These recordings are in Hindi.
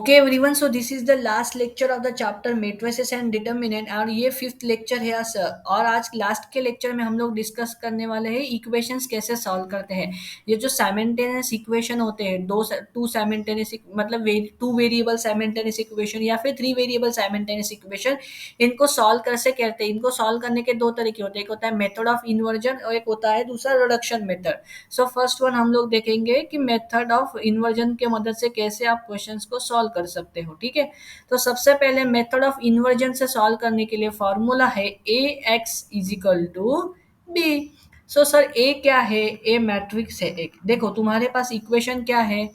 Okay everyone, so this is the last lecture of the chapter matrices and determinant और ये फिफ्थ लेक्चर है सर। और आज लास्ट के लेक्चर में हम लोग डिस्कस करने वाले हैं इक्वेशंस कैसे सॉल्व करते हैं। ये जो साइमल्टेनियस इक्वेशन होते हैं, टू साइमल्टेनियस मतलब टू वेरिएबल साइमल्टेनियस इक्वेशन या फिर थ्री वेरिएबल साइमल्टेनियस इक्वेशन, इनको सॉल्व कैसे करते हैं। इनको सॉल्व करने के दो तरीके होते हैं, एक होता है मेथड ऑफ इन्वर्जन और एक होता है दूसरा reduction method. So first one हम लोग देखेंगे कि मेथड ऑफ इन्वर्जन के मदद से कैसे आप क्वेश्चंस को सॉल्व कर सकते हो। ठीक है, तो सबसे पहले मेथड ऑफ इन्वर्जन से सॉल्व करने के लिए फॉर्मूला है A X is equal to B. So sir A क्या है, ए मैट्रिक्स है एक। देखो तुम्हारे पास इक्वेशन क्या है,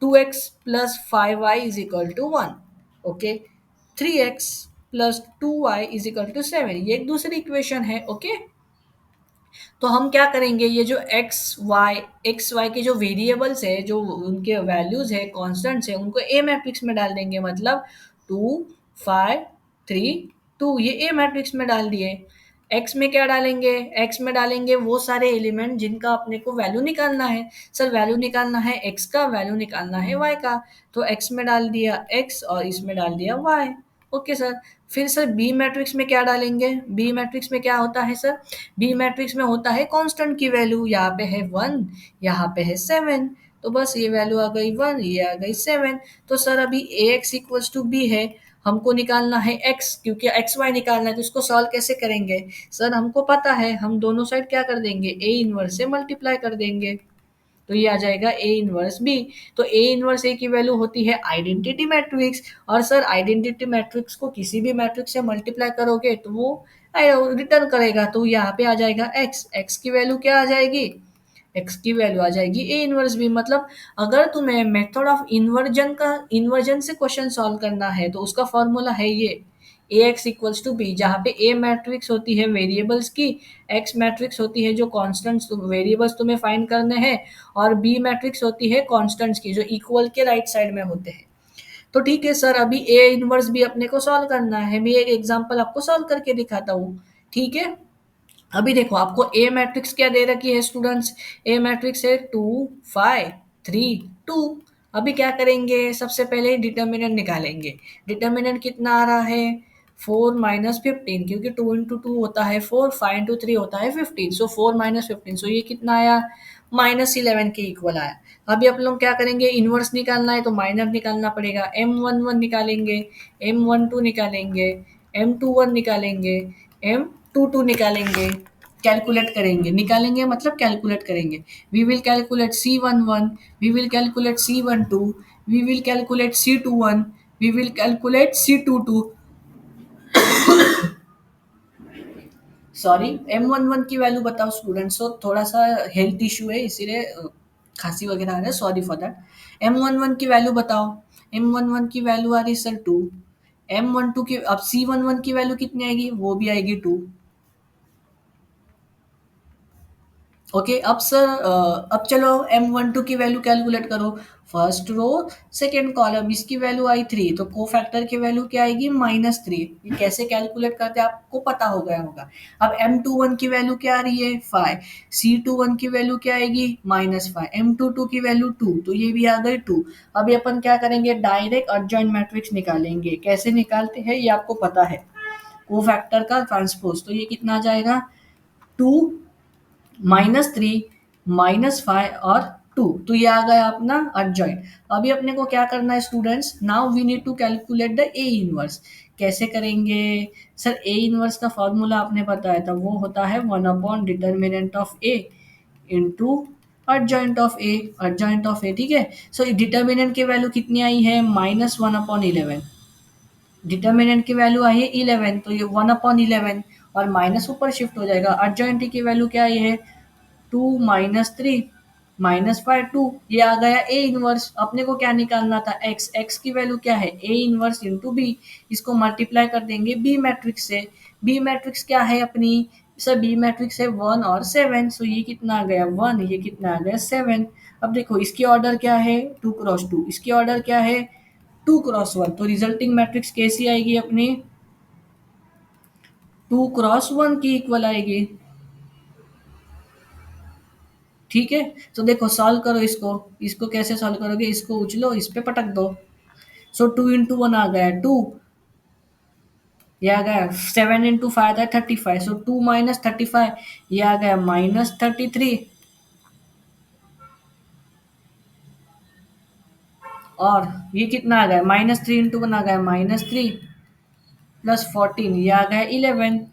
2x plus 5y is equal to 1। Okay, 3x plus 2y is equal to 7, ये एक दूसरी इक्वेशन है। ओके, तो हम क्या करेंगे, ये जो एक्स वाई के जो वेरिएबल्स है, जो उनके वैल्यूज है, कॉन्स्टेंट्स है, उनको ए मैट्रिक्स में डाल देंगे। मतलब 2 5 3 2, ये ए मैट्रिक्स में डाल दिए। एक्स में क्या डालेंगे, एक्स में डालेंगे वो सारे एलिमेंट जिनका अपने को वैल्यू निकालना है। सर वैल्यू निकालना है एक्स का, वैल्यू निकालना है वाई का, तो एक्स में डाल दिया एक्स और इसमें डाल दिया वाई। ओके सर, फिर सर बी मैट्रिक्स में क्या डालेंगे, बी मैट्रिक्स में क्या होता है सर, बी मैट्रिक्स में होता है कांस्टेंट की वैल्यू। यहाँ पे है 1, यहाँ पे है 7, तो बस ये वैल्यू आ गई 1, ये आ गई 7। तो सर अभी ए एक्स इक्वल्स टू बी है, हमको निकालना है x, क्योंकि एक्स वाई निकालना है। तो इसको सॉल्व कैसे करेंगे सर, हमको पता है, हम दोनों साइड क्या कर देंगे, ए इनवर्स से मल्टीप्लाई कर देंगे, तो ये आ जाएगा ए इनवर्स बी। तो ए इनवर्स ए की वैल्यू होती है आइडेंटिटी मैट्रिक्स। और सर आइडेंटिटी मैट्रिक्स को किसी भी मैट्रिक्स से मल्टीप्लाई करोगे तो वो रिटर्न करेगा, तो यहाँ पे आ जाएगा एक्स, एक्स की वैल्यू क्या आ जाएगी, एक्स की वैल्यू आ जाएगी ए इनवर्स बी। मतलब अगर तुम्हें मेथड ऑफ इन्वर्जन से क्वेश्चन सॉल्व करना है तो उसका फॉर्मूला है ये ए एक्स इक्वल्स टू बी, जहाँ पे ए मैट्रिक्स होती है वेरिएबल्स की, एक्स मैट्रिक्स होती है जो कॉन्स्टेंट्स वेरिएबल्स तुम्हें फाइंड करने हैं, और बी मैट्रिक्स होती है कॉन्स्टेंट्स की जो इक्वल के राइट साइड में होते हैं। तो ठीक है सर, अभी ए इनवर्स भी अपने को सॉल्व करना है। मैं एक एग्जांपल आपको सॉल्व करके दिखाता हूँ। ठीक है, अभी देखो आपको ए मैट्रिक्स क्या दे रखी है स्टूडेंट्स, ए मैट्रिक्स है 2 5 3 2। अभी क्या करेंगे, सबसे पहले डिटर्मिनेंट निकालेंगे। डिटर्मिनेंट कितना आ रहा है, 4 - 15, क्योंकि 2 × 2 होता है 4, 5 × 3 होता है 15, सो 4 - 15, सो ये कितना आया, -11 के इक्वल आया। अभी आप लोग क्या करेंगे, इनवर्स निकालना है तो माइनर निकालना पड़ेगा। M11 निकालेंगे, M12 निकालेंगे, M21 निकालेंगे, M22 निकालेंगे, कैलकुलेट करेंगे, निकालेंगे मतलब कैलकुलेट करेंगे। We will calculate C11, we will calculate C12, we will calculate C21, we will calculate C22। Sorry, M11 की वैल्यू बताओ स्टूडेंट्स, तो थोड़ा सा हेल्थ इशू है इसीलिए खांसी वगैरह आ रहा है, सॉरी फॉर दैट। M11 की वैल्यू बताओ, M11 की वैल्यू आ रही है सर 2। M12 की, अब C11 की वैल्यू कितनी आएगी, वो भी आएगी 2। ओके, अब सर अब चलो M12 की वैल्यू कैलकुलेट करो। फर्स्ट रो सेकेंड कॉलम, इसकी वैल्यू आई 3, तो को फैक्टर की वैल्यू क्या आएगी, -3। ये कैसे कैलकुलेट करते हैं आपको पता हो गया होगा। अब M21 की वैल्यू क्या आ रही है 5, C21 की वैल्यू क्या आएगी -5, M22 की वैल्यू 2, तो ये भी आ गई 2। अभी अपन क्या करेंगे, डायरेक्ट अडजॉइंट मैट्रिक्स निकालेंगे। कैसे निकालते हैं ये आपको पता है, को फैक्टर का ट्रांसपोज। तो ये कितना आ जाएगा, 2 -3 -5 और 2, तो ये आ गया अपना adjoint। अभी अपने को क्या करना है students, now we need to calculate the A inverse. कैसे करेंगे सर, ए इनवर्स का फॉर्मूला आपने बताया था, वो होता है 1/डिटर्मिनेंट of A into adjoint of A, adjoint of A. ठीक है, सो डिटर्मिनेंट की वैल्यू कितनी आई है, -1/11। डिटर्मिनेंट की वैल्यू आई है 11, तो ये 1/11 और माइनस ऊपर शिफ्ट हो जाएगा। adjoint की वैल्यू क्या आई है, 2 - 3 -5 2, ये आ गया ए इनवर्स। अपने को क्या निकालना था, एक्स, एक्स की वैल्यू क्या है, ए इनवर्स इंटू बी। इसको मल्टीप्लाई कर देंगे बी मैट्रिक्स से। बी मैट्रिक्स क्या है अपनी, सर बी मैट्रिक्स है 1 और 7, सो ये कितना आ गया 1, ये कितना आ गया 7। अब देखो इसकी ऑर्डर क्या है 2 × 2, इसकी ऑर्डर क्या है 2 × 1, तो रिजल्टिंग मैट्रिक्स कैसी आएगी अपनी, 2 × 1 की इक्वल आएगी। ठीक है, तो देखो सॉल्व करो इसको, इसको कैसे सॉल्व करोगे, इसको उछलो, इस पे पटक दो। सो 2 into 1 आ गया 2, ये आ गया 7 into 5 था 35, सो 2 - 35, ये आ गया -33, और ये कितना आ गया -3 into 1 आ गया -3 +14, ये आ गया 11।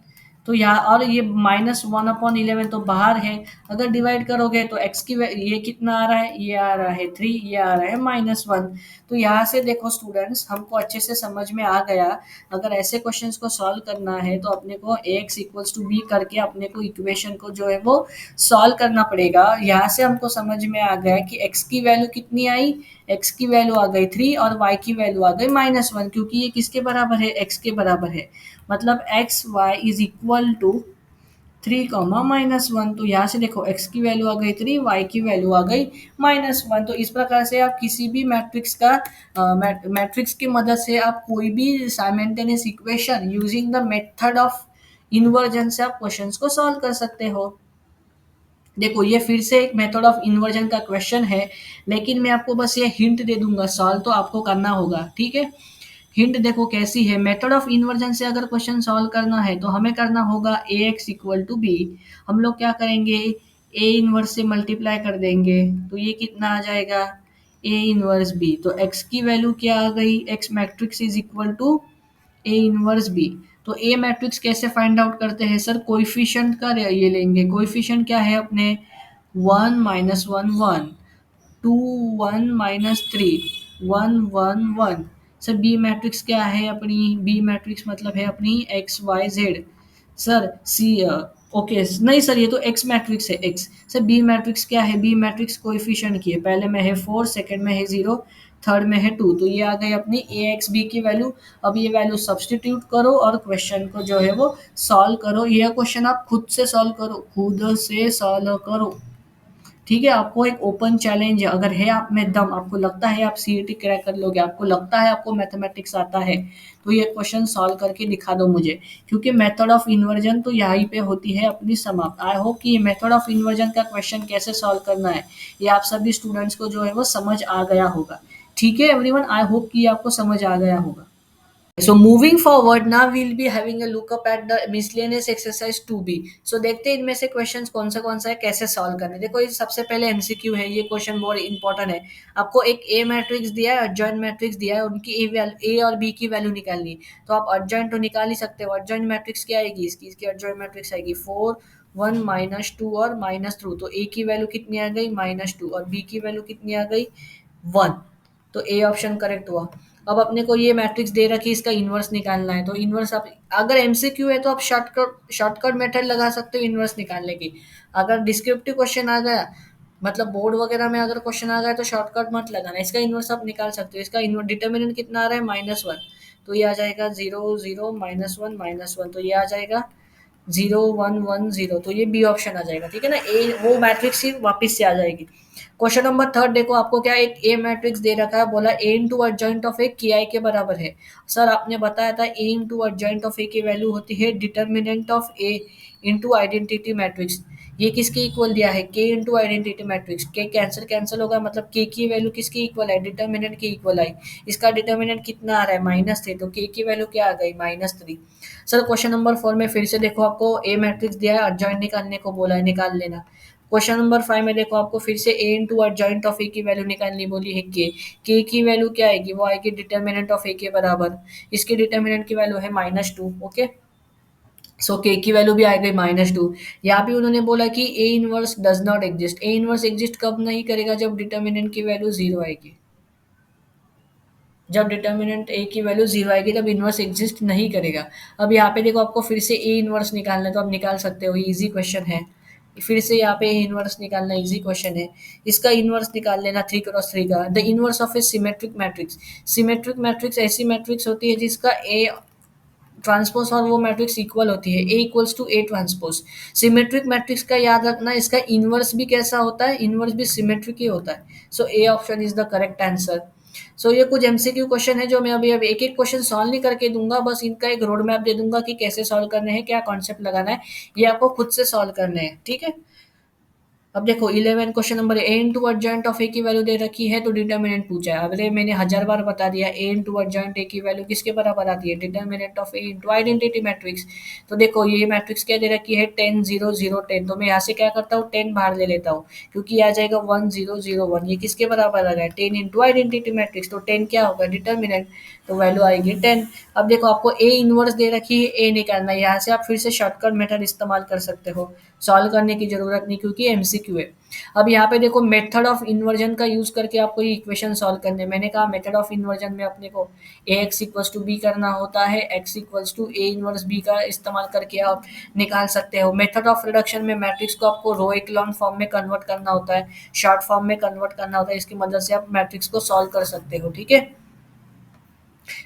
तो यहाँ और ये -1/11 तो बाहर है, अगर डिवाइड करोगे तो x की ये कितना आ रहा है, ये आ रहा है 3, ये आ रहा है -1। तो यहाँ से देखो स्टूडेंट्स, हमको अच्छे से समझ में आ गया, अगर ऐसे क्वेश्चंस को सॉल्व करना है तो अपने को ax = b करके अपने को इक्वेशन को जो है वो सॉल्व करना पड़ेगा। यहाँ से हमको समझ में आ गया कि x की वैल्यू कितनी आई, x की वैल्यू आ गई 3 और y की वैल्यू आ गई -1, क्योंकि ये किसके बराबर है, x के बराबर है। मतलब x y is equal to 3, -1। तो यहाँ से देखो x की वैल्यू आ गई 3, y की वैल्यू आ गई -1। तो इस प्रकार से आप किसी भी मैट्रिक्स का मैट्रिक्स की मदद से आप कोई भी simultaneous equation using the method of inversion से आप क्वेश्चंस को सॉल्व कर सकते हो। देखो ये फिर से एक मेथड ऑफ इन्वर्जन का क्वेश्चन है, लेकिन मैं आपको बस ये हिंट दे दूंगा, सॉल्व तो आपको करना होगा, ठीक है। हिंट देखो कैसी है, मेथड ऑफ इन्वर्जन से अगर क्वेश्चन सॉल्व करना है तो हमें करना होगा ax = b। हम लोग क्या करेंगे, a इनवर्स से मल्टीप्लाई कर देंगे, तो ये कितना आ जाएगा a इनवर्स b। तो x की वैल्यू क्या आ गई, x matrix is equal to A inverse B. तो ए मैट्रिक्स कैसे फाइंड आउट करते हैं सर, कोइफिशिएंट का ये लेंगे, कोइफिशिएंट क्या है अपने 1 - 1 1, 2 1 -3 1 1 1। सर बी मैट्रिक्स क्या है अपनी, बी मैट्रिक्स मतलब है अपनी एक्स वाई जेड। सर सी ओके नहीं सर, ये तो एक्स मैट्रिक्स है एक्स। सर बी मैट्रिक्स क्या है, बी मैट्रिक्स कोएफिशिएंट की है, पहले में है 4, सेकंड में है 0, थर्ड में है 2। तो ये आ गई अपनी ए एक्स बी की वैल्यू। अब ये वैल्यू सब्सटीट्यूट करो और क्वेश्चन को जो है वो सॉल्व करो। यह क्वेश्चन आप खुद से सॉल्व करो, खुद से सॉल्व करो, ठीक है। आपको एक ओपन चैलेंज है, अगर है आप में दम, आपको लगता है आप सीईटी क्रैक कर लोगे, आपको लगता है आपको मैथमेटिक्स आता है, तो ये क्वेश्चन सॉल्व करके दिखा दो मुझे, क्योंकि मेथड ऑफ इन्वर्जन तो यहीं पे होती है अपनी समाप्त। आई होप कि ये मेथड ऑफ इन्वर्जन का क्वेश्चन कैसे सॉल्व करना है ये आप सभी स्टूडेंट्स को जो है वो समझ आ गया होगा। ठीक है एवरीवन, आई होप कि आपको समझ आ गया होगा। So moving forward, now we'll be having a look up at the miscellaneous exercise 2b। So देखते हैं इनमें से क्वेश्चंस कौन सा है, कैसे सॉल्व करने। देखो ये सबसे पहले एमसीक्यू है, ये क्वेश्चन बहुत इंपॉर्टेंट है। आपको एक ए मैट्रिक्स दिया है, एडजॉइंट मैट्रिक्स दिया है, उनकी ए और बी की वैल्यू निकालनी है। तो आप एडजॉइंट तो निकाल ही सकते हो। एडजॉइंट मैट्रिक्स क्या आएगी इसकी, इसकी एडजॉइंट मैट्रिक्स आएगी 4 1 -2 और -2। तो ए की वैल्यू कितनी आ गई -2 और बी की वैल्यू कितनी आ गई 1। तो ए ऑप्शन करेक्ट हुआ। अब अपने को ये मैट्रिक्स दे रखी, इसका इन्वर्स निकालना है। तो इन्वर्स आप, अगर एमसीक्यू है तो आप शॉर्टकट मेथड लगा सकते हो इन्वर्स निकालने की। अगर डिस्क्रिप्टिव क्वेश्चन आ गया, मतलब बोर्ड वगैरह में अगर क्वेश्चन आ गया तो शॉर्टकट मत लगाना, इसका इन्वर्स आप निकाल सकते हो। इसका डिटर्मिनेंट कितना आ रहा है -1, तो ये आ जाएगा 0 0 -1 -1, तो ये आ जाएगा 0 1 1 0। तो ये बी ऑप्शन आ जाएगा, ठीक है ना। ए वो मैट्रिक्स ही वापस से आ जाएगी। क्वेश्चन नंबर थर्ड देखो, आपको क्या एक ए मैट्रिक्स दे रखा है, बोला ए इंटू अर्जेंट ऑफ ए के आई के बराबर है। सर आपने बताया था ए इंटू अर्जेंट ऑफ ए की वैल्यू होती है determinant of A into identity matrix. ये किसके इक्वल दिया है, के इंटू आइडेंटिटी मैट्रिक्स। के कैंसिल कैंसिल होगा, मतलब के की वैल्यू किसकी इक्वल है, डिटर्मिनेंट की इक्वल आई। इसका डिटर्मिनेंट कितना आ रहा है -3, तो के की वैल्यू क्या आ गई -3। सर क्वेश्चन नंबर 4 में फिर से देखो, आपको ए मैट्रिक्स दिया है, अर्जेंट निकालने को बोला है, निकाल लेना। क्वेश्चन नंबर 5 में देखो, आपको फिर से ए इंटू अर्जेंट ऑफ ए की वैल्यू निकालनी बोली है के की वैल्यू क्या आएगी, वो आएगी डिटर्मिनेंट ऑफ ए के बराबर। इसके डिटर्मिनेंट की वैल्यू है -2। ओके, सो के की वैल्यू भी आ गई -2। यहाँ पे उन्होंने बोला कि A inverse does not exist. A inverse exist कब नहीं करेगा, जब डिटर्मिनेंट की वैल्यू 0 आएगी। जब डिटर्मिनेंट ए की वैल्यू 0 आएगी तब इनवर्स एग्जिस्ट नहीं करेगा। अब यहाँ पे देखो, आपको फिर से ए इनवर्स निकालना है, तो आप निकाल सकते हो, इजी क्वेश्चन है। फिर से यहाँ पे इनवर्स निकालना इजी क्वेश्चन है। इसका इनवर्स निकाल लेना 3x3 का। The inverse of A symmetric matrix. Symmetric matrix ऐसी मैट्रिक्स होती है जिसका ए ट्रांसपोज और वो मैट्रिक्स इक्वल होती है, A equals to A transpose. Symmetric matrix का याद रखना, इसका इनवर्स भी कैसा होता है, इनवर्स भी सिमेट्रिक ही होता है। So A option is the correct answer. So ये कुछ एमसीक्यू क्वेश्चन है जो मैं अभी अब एक एक क्वेश्चन सॉल्व नहीं करके दूंगा, बस इनका एक रोड मैप दे दूंगा कि कैसे सॉल्व करने हैं, क्या कॉन्सेप्ट लगाना है, ये आपको खुद से सॉल्व करने हैं, ठीक है। अब देखो 11 question number A into adjoint of A की वैल्यू दे रखी है तो डिटर्मिनेंट पूछा है। अगले मैंने 1000 बार बता दिया ए इंटू अर्जेंट ए की वैल्यू किसके बराबर आती है, determinant of A into identity matrix. तो देखो ये मैट्रिक्स क्या दे रखी है 10 0 0 10, तो मैं यहाँ से क्या करता हूँ 10 बाहर ले लेता हूँ क्योंकि आ जाएगा 1 0 0 1, ये किसके बराबर आ रहा है 10 इंटू आइडेंटिटी मैट्रिक्स, तो 10 क्या होगा डिटर्मिनेंट, तो वैल्यू आएगी 10। अब देखो आपको ए इनवर्स दे रखी है, ए निकालना है, यहाँ से आप फिर से शॉर्टकट मेथड इस्तेमाल कर सकते हो, सॉल्व करने की जरूरत नहीं क्योंकि एमसीक्यू है। अब यहाँ पे देखो मेथड ऑफ इन्वर्जन का यूज करके आपको ये इक्वेशन सॉल्व करने, मैंने कहा मेथड ऑफ इन्वर्जन में अपने को A x equals to B करना होता है, x equals to A inverse B का इस्तेमाल करके आप निकाल सकते हो। मेथड ऑफ रिडक्शन में मैट्रिक्स को आपको रो इक्लॉन फॉर्म में कन्वर्ट करना होता है, शॉर्ट फॉर्म में कन्वर्ट करना होता है, इसकी मदद से आप मैट्रिक्स को सॉल्व कर सकते हो। ठीक है,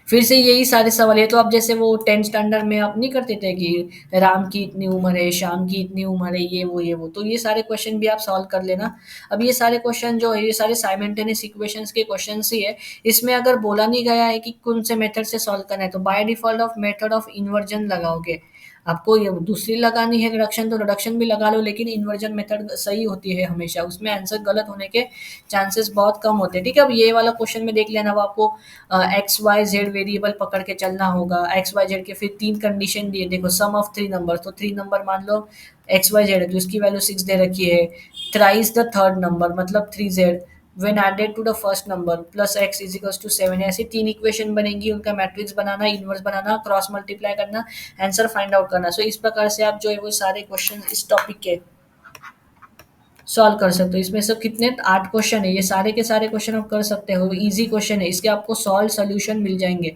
फिर से यही सारे सवाल है, तो अब जैसे वो 10th स्टैंडर्ड में आप नहीं करते थे कि राम की इतनी उम्र है, श्याम की इतनी उम्र है, ये वो, तो ये सारे क्वेश्चन भी आप सॉल्व कर लेना। अब ये सारे क्वेश्चन जो है ये सारे साइमल्टेनियस इक्वेशंस के क्वेश्चन ही है, इसमें अगर बोला नहीं गया है कि कौन से मेथड से सॉल्व करना है तो by default of method of inversion लगाओगे। आपको ये दूसरी लगानी है रिडक्शन तो रिडक्शन भी लगा लो, लेकिन इन्वर्जन मेथड सही होती है हमेशा, उसमें आंसर गलत होने के चांसेस बहुत कम होते हैं। ठीक है, अब ये वाला क्वेश्चन में देख लेना, अब आपको एक्स वाई जेड वेरिएबल पकड़ के चलना होगा। एक्स वाई जेड के फिर 3 कंडीशन दिए, देखो सम ऑफ 3 नंबर, तो 3 नंबर मान लो एक्स वाई जेड है तो इसकी वैल्यू 6 दे रखी है। थ्राइस द थर्ड नंबर मतलब 3z when added to the first number plus x is equals to 7, ऐसी 3 इक्वेशन बनेंगी, उनका मैट्रिक्स बनाना, इनवर्स बनाना, क्रॉस मल्टीप्लाई करना, आंसर फाइंड आउट करना। सो इस प्रकार से आप जो है वो सारे क्वेश्चन इस टॉपिक के सॉल्व कर सकते हो। इसमें सब कितने 8 क्वेश्चन है, ये सारे के सारे क्वेश्चन आप कर सकते हो, इजी क्वेश्चन है, इसके आपको सॉल्व सोल्यूशन मिल जाएंगे।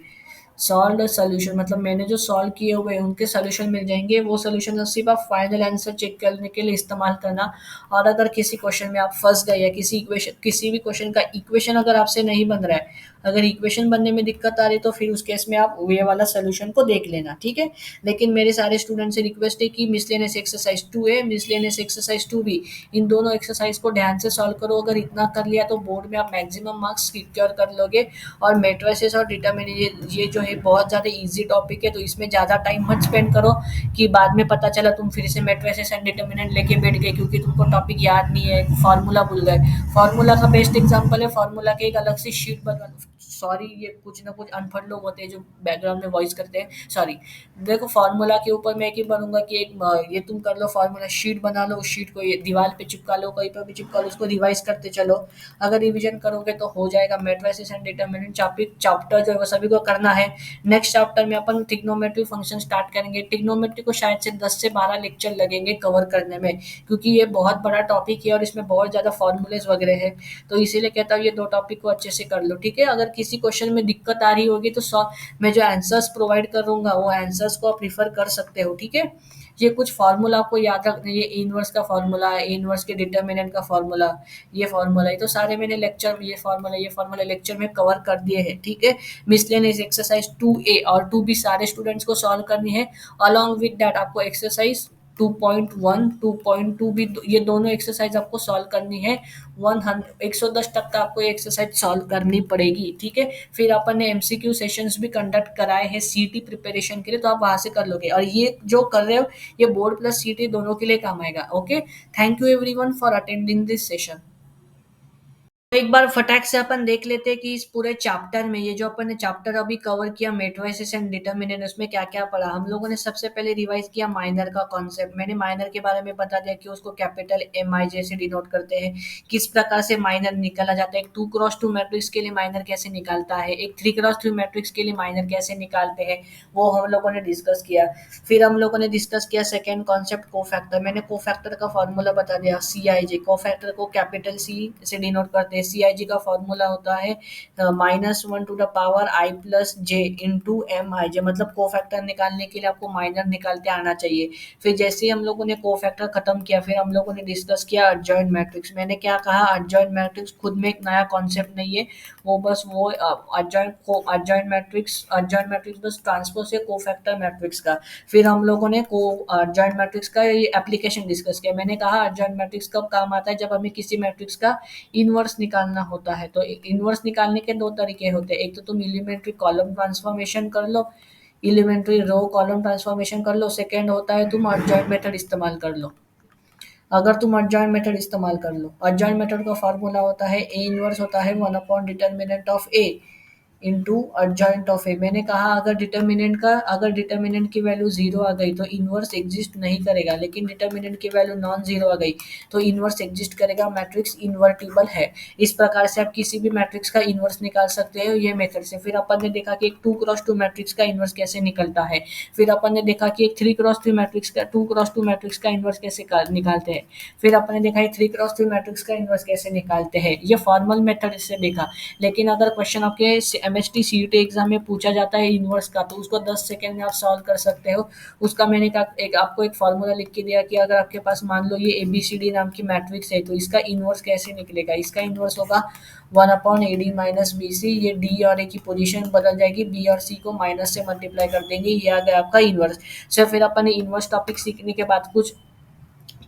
सॉल्व सोल्यूशन मतलब मैंने जो सॉल्व किए हुए हैं उनके सोल्यूशन मिल जाएंगे, वो सोल्यूशन सिर्फ आप फाइनल आंसर चेक करने के लिए इस्तेमाल करना। और अगर किसी क्वेश्चन में आप फंस गए या किसी भी क्वेश्चन का इक्वेशन अगर आपसे नहीं बन रहा है, अगर इक्वेशन बनने में दिक्कत आ रही है तो फिर उस केस में आप ये वाला सोल्यूशन को देख लेना। ठीक है, लेकिन मेरे सारे स्टूडेंट से रिक्वेस्ट है कि miscellaneous exercise 2A miscellaneous exercise 2B, इन दोनों एक्सरसाइज को ध्यान से सॉल्व करो। अगर इतना कर लिया तो बोर्ड में आप मैक्सिमम मार्क्स सिक्योर कर लोगे। और मैट्रिसेस और डिटर्मिनेंट ये जो है बहुत ज़्यादा इजी टॉपिक है, तो इसमें ज़्यादा टाइम मत स्पेंड करो कि बाद में पता चला तुम फिर से मैट्रिसेस एंड डिटर्मिनेंट लेके बैठ गए क्योंकि तुमको टॉपिक याद नहीं है, फार्मूला भूल गए। फार्मूला का बेस्ट एग्जांपल है, फार्मूला के एक अलग से शीट बना, सॉरी ये कुछ ना कुछ अनपढ़ लोग होते हैं जो बैकग्राउंड में वॉइस करते हैं, सॉरी। देखो फार्मूला के ऊपर मैं एक ही बनूंगा कि एक ये तुम कर लो, फार्मूला शीट बना लो, उस शीट को ये दीवार पे चिपका लो, कहीं पर भी चिपका लो, उसको रिवाइज करते चलो। अगर रिवीजन करोगे तो हो जाएगा। मैट्रिसेस एंड डिटर्मिनेंट चैप्टर जो है वो सभी को करना है। नेक्स्ट चैप्टर में अपन ट्रिग्नोमेट्री फंक्शन स्टार्ट करेंगे। ट्रिग्नोमेट्री को शायद से 10 से 12 लेक्चर लगेंगे कवर करने में, क्योंकि ये बहुत बड़ा टॉपिक है और इसमें बहुत ज़्यादा फॉर्मूलेज वगैरह है, तो इसीलिए कहता हूँ ये 2 टॉपिक को अच्छे से कर लो। ठीक है, अगर किसी क्वेश्चन में दिक्कत आ रही होगी तो मैं जो आंसर्स प्रोवाइड करूंगा वो आंसर्स को आप प्रिफर कर सकते हो। ठीक है, ये कुछ फार्मूला आपको याद रखना है, ये इनवर्स का फार्मूला है, इनवर्स के डिटर्मिनेंट का फार्मूला, ये फार्मूला है, तो सारे मैंने लेक्चर में ये फार्मूला लेक्चर में कवर कर दिए हैं। ठीक है, मिसलेनियस एक्सरसाइज 2A और 2B सारे स्टूडेंट्स को सॉल्व करनी है। अलॉन्ग विद दैट आपको एक्सरसाइज 2.1 2.2 भी, ये दोनों एक्सरसाइज आपको सॉल्व करनी है। 110 तक का आपको ये एक्सरसाइज सॉल्व करनी पड़ेगी। ठीक है, फिर अपन ने एमसीक्यू सेशंस भी कंडक्ट कराए हैं सीटी प्रिपरेशन के लिए, तो आप वहां से कर लोगे, और ये जो कर रहे हो ये बोर्ड प्लस सीटी दोनों के लिए काम आएगा। Okay, thank you everyone for attending this session. तो एक बार फटाक से अपन देख लेते हैं कि इस पूरे चैप्टर में ये जो अपन ने चैप्टर अभी कवर किया मैट्रिसेस एंड डिटर्मिनेंट, उसमें क्या क्या पढ़ा। हम लोगों ने सबसे पहले रिवाइज किया माइनर का कॉन्सेप्ट, मैंने माइनर के बारे में बता दिया कि उसको कैपिटल MI से डिनोट करते हैं, किस प्रकार से माइनर निकाला जाता है, एक 2x2 मैट्रिक्स के लिए माइनर कैसे निकालता है, एक 3x3 मैट्रिक्स के लिए माइनर कैसे निकालते हैं, वो हम लोगों ने डिस्कस किया। फिर हम लोगों ने डिस्कस किया सेकेंड कॉन्सेप्ट कोफैक्टर, मैंने कोफैक्टर का फॉर्मूला बता दिया CIJ, कोफैक्टर को कैपिटल C से डिनोट करते हैं। CIJ का फॉर्मूला होता है -1 to the power I plus J into MIJ, मतलब कोफैक्टर निकालने के लिए आपको माइनर निकालते आना चाहिए। फिर जैसे ही हम लोगों ने कोफैक्टर खत्म किया, फिर हम लोगों ने डिस्कस किया अडजॉइंट मैट्रिक्स। मैंने क्या कहा, अडजॉइंट मैट्रिक्स खुद में एक नया कॉन्सेप्ट नहीं है, वो बस वो अडजॉइंट मैट्रिक्स बस ट्रांसपोज है कोफैक्टर मैट्रिक्स का। फिर हम लोगों ने को अर्जेंट मैट्रिक्स का ये एप्लीकेशन डिस्कस किया। मैंने कहा अर्जेंट मैट्रिक्स कब काम आता है, जब हमें किसी मैट्रिक्स का इनवर्स निकालना होता है। तो इनवर्स निकालने के 2 तरीके होते हैं, एक तो तुम एलिमेंट्री कॉलम ट्रांसफॉर्मेशन कर लो, एलिमेंट्री रो कॉलम ट्रांसफॉर्मेशन कर लो, सेकेंड होता है तुम अर्जेंट मेथड इस्तेमाल कर लो। अगर तुम adjoint मेथड इस्तेमाल कर लो। adjoint मेथड का फार्मूला होता है A इनवर्स होता है 1 upon determinant of A into adjoint of A. मैंने कहा अगर डिटर्मिनेंट की वैल्यू जीरो आ गई तो इनवर्स एग्जिस्ट नहीं करेगा, लेकिन डिटर्मिनेंट की वैल्यू नॉन जीरो आ गई तो इनवर्स एग्जिस्ट करेगा, मैट्रिक्स इन्वर्टिबल है। इस प्रकार से आप किसी भी मैट्रिक्स का इनवर्स निकाल सकते हो ये मेथड से। फिर अपन ने देखा कि एक 2x2 मैट्रिक्स का इनवर्स कैसे निकलता है। फिर अपन ने देखा कि एक 3x3 मैट्रिक्स का 2x2 मैट्रिक्स का इनवर्स कैसे निकालते हैं। फिर अपन ने देखा 3x3 मैट्रिक्स का इनवर्स कैसे निकालते हैं, ये फॉर्मल मेथड से देखा। लेकिन अगर क्वेश्चन आपके एमएचटी सीईटी एग्जाम में पूछा जाता है इनवर्स का, तो उसको 10 सेकंड में आप सॉल्व कर सकते हो। उसका मैंने आपको एक फॉर्मूला लिख के दिया कि अगर आपके पास मान लो ये ABCD नाम की मैट्रिक्स है तो इसका इनवर्स कैसे निकलेगा। इसका इनवर्स होगा 1 अपॉन AD माइनस BC। ये D और A की पोजीशन बदल जाएगी, B और C को माइनस से मल्टीप्लाई कर देंगे, ये आ गया आपका इनवर्स। सो फिर अपन ने इनवर्स टॉपिक सीखने के बाद कुछ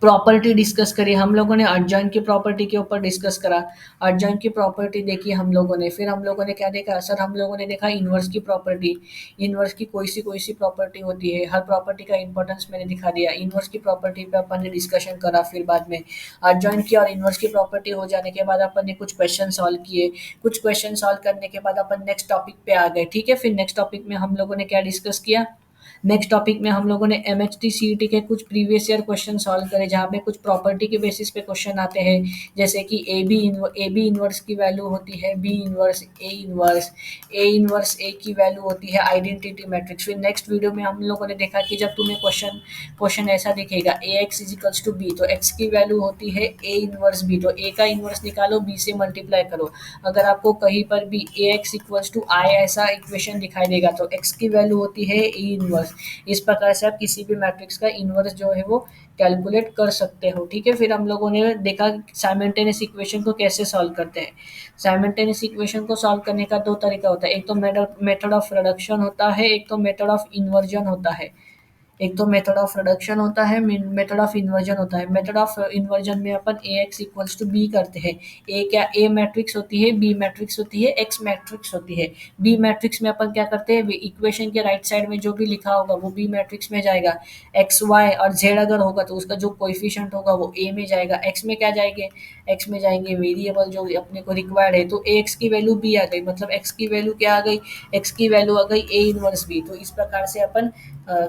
प्रॉपर्टी डिस्कस करी हम लोगों ने। adjoint की प्रॉपर्टी के ऊपर डिस्कस करा। adjoint की प्रॉपर्टी देखी हम लोगों ने। फिर हम लोगों ने क्या देखा सर, हम लोगों ने देखा इनवर्स की प्रॉपर्टी। इनवर्स की कोई सी प्रॉपर्टी होती है, हर प्रॉपर्टी का इंपॉर्टेंस मैंने दिखा दिया। इनवर्स की प्रॉपर्टी पे अपन ने डिस्कशन करा। फिर बाद में adjoint की और इनवर्स की प्रॉपर्टी हो जाने के बाद अपन ने कुछ क्वेश्चन सॉल्व किए। कुछ क्वेश्चन सॉल्व करने के बाद अपन नेक्स्ट टॉपिक पे आ गए। ठीक है, फिर नेक्स्ट टॉपिक में हम लोगों ने क्या डिस्कस किया। नेक्स्ट टॉपिक में हम लोगों ने एमएचटी सीईटी के कुछ प्रीवियस ईयर क्वेश्चन सॉल्व करे, जहाँ पे कुछ प्रॉपर्टी के बेसिस पे क्वेश्चन आते हैं, जैसे कि ए बी इनवर्स की वैल्यू होती है बी इनवर्स, ए इनवर्स ए की वैल्यू होती है आइडेंटिटी मैट्रिक्स। फिर नेक्स्ट वीडियो में हम लोगों ने देखा कि जब तुम्हें क्वेश्चन ऐसा दिखेगा A X is equals to B, तो एक्स की वैल्यू होती है ए इनवर्स बी, तो ए का इनवर्स निकालो, बी से मल्टीप्लाई करो। अगर आपको कहीं पर भी ए एक्स इक्वल्स टू आई ऐसा इक्वेशन दिखाई देगा तो एक्स की वैल्यू होती है ए इनवर्स। इस प्रकार से आप किसी भी मैट्रिक्स का इनवर्स जो है वो कैलकुलेट कर सकते हो। ठीक है, फिर हम लोगों ने देखा साइमल्टेनियस इक्वेशन को कैसे सॉल्व करते हैं। साइमल्टेनियस इक्वेशन को सॉल्व करने का दो तरीका होता है, एक तो मेथड ऑफ रिडक्शन होता है, एक तो मेथड ऑफ इन्वर्जन होता है। एक तो मेथड ऑफ रिडक्शन होता है, मेथड ऑफ इन्वर्जन होता है। मेथड ऑफ इन्वर्जन में अपन ए एक्स इक्वल्स टू बी करते हैं। ए मैट्रिक्स होती है, बी मैट्रिक्स होती है, एक्स मैट्रिक्स होती है। बी मैट्रिक्स में अपन क्या करते हैं, इक्वेशन के राइट साइड में जो भी लिखा होगा वो बी मैट्रिक्स में जाएगा। एक्स वाई और जेड अगर होगा तो उसका जो कोएफिशिएंट होगा वो ए में जाएगा। एक्स में क्या जाएंगे, एक्स में जाएंगे वेरिएबल जो अपने को रिक्वायर्ड है। तो ए एक्स की वैल्यू बी आ गई, मतलब एक्स की वैल्यू क्या आ गई, एक्स की वैल्यू आ गई ए इनवर्स बी। तो इस प्रकार से अपन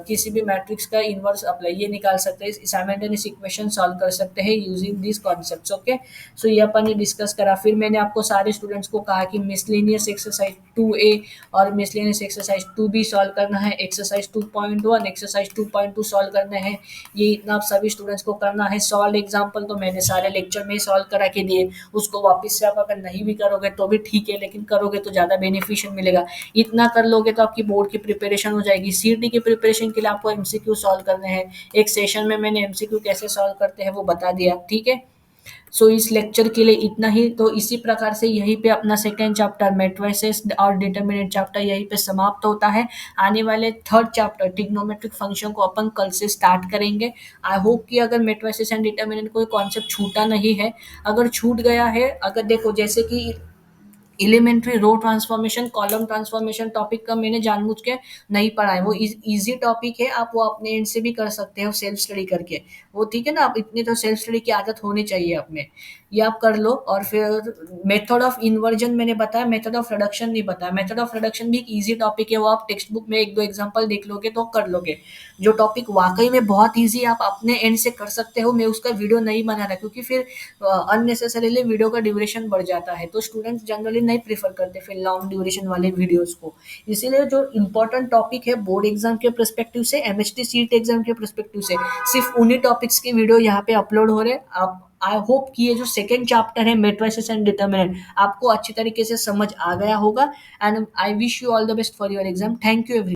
किसी भी मैट्रिक्स का इनवर्स अप्लाई ये निकाल सकते हैं, साइमल्टेनियस इक्वेशन सॉल्व कर सकते हैं यूजिंग दिस कॉन्सेप्ट्स। ओके, सो ये अपन ने डिस्कस करा। फिर मैंने आपको सारे स्टूडेंट्स को कहा कि मिसलेनियस एक्सरसाइज 2A और मिसलेनियस एक्सरसाइज 2B सॉल्व करना है, एक्सरसाइज 2.1 एक्सरसाइज 2.2 सॉल्व करने हैं। ये इतना आप सभी स्टूडेंट्स को करना है। सॉल्व एग्जाम्पल तो मैंने सारे लेक्चर में ही सॉल्व करा के दिए, उसको वापस से आप अगर नहीं भी करोगे तो भी ठीक है, लेकिन करोगे तो ज़्यादा बेनिफिशियल मिलेगा। इतना कर लोगे तो आपकी बोर्ड की प्रिपरेशन हो जाएगी। सीईटी की प्रिपरेशन के लिए आपको एमसीक्यू सॉल्व करने हैं। एक सेशन में मैंने एमसीक्यू कैसे सॉल्व करते हैं वो बता दिया। ठीक है, सो इस लेक्चर के लिए इतना ही। तो इसी प्रकार से यहीं पे अपना सेकेंड चैप्टर मैट्रिसेस और डिटरमिनेंट चैप्टर यहीं पे समाप्त होता है। आने वाले थर्ड चैप्टर ट्रिग्नोमेट्रिक फंक्शन को अपन कल से स्टार्ट करेंगे। आई होप कि अगर मैट्रिसेस एंड डिटरमिनेंट कोई कॉन्सेप्ट छूटा नहीं है। अगर छूट गया है, अगर देखो जैसे कि elementary row transformation, column transformation topic का मैंने जानबूझ के नहीं पढ़ा है, वो इजी टॉपिक है, आप वो अपने एंड से भी कर सकते हो सेल्फ स्टडी करके। वो ठीक है ना, आप इतनी तो सेल्फ स्टडी की आदत होनी चाहिए आप में, ये आप कर लो। और फिर मेथड ऑफ इन्वर्जन मैंने बताया, मेथड ऑफ रिडक्शन नहीं बताया। मेथड ऑफ रिडक्शन भी एक ईजी टॉपिक है, वो आप टेक्स्ट बुक में एक दो एग्जाम्पल देख लोगे तो कर लोगे। जो टॉपिक वाकई में बहुत ईजी आप अपने एंड से कर सकते हो, मैं उसका वीडियो नहीं बना रहा क्योंकि फिर अननेसेसरीली वीडियो का ड्यूरेशन बढ़ जाता है, तो स्टूडेंट्स जनरली नहीं प्रेफर करते फिर लॉन्ग ड्यूरेशन वाले वीडियोस को। इसीलिए जो इंपॉर्टेंट टॉपिक है बोर्ड एग्जाम के परस्पेक्टिव से, एमएचटी सीट एग्जाम के परस्पेक्टिव से, सिर्फ उन्हीं टॉपिक्स के वीडियो यहाँ पे अपलोड हो रहे हैं। आप आई होप कि ये जो सेकेंड चैप्टर है मैट्रिसेस एंड डिटरमिनेंट आपको अच्छी तरीके से समझ आ गया होगा। And I wish you all the best for your exam. Thank you every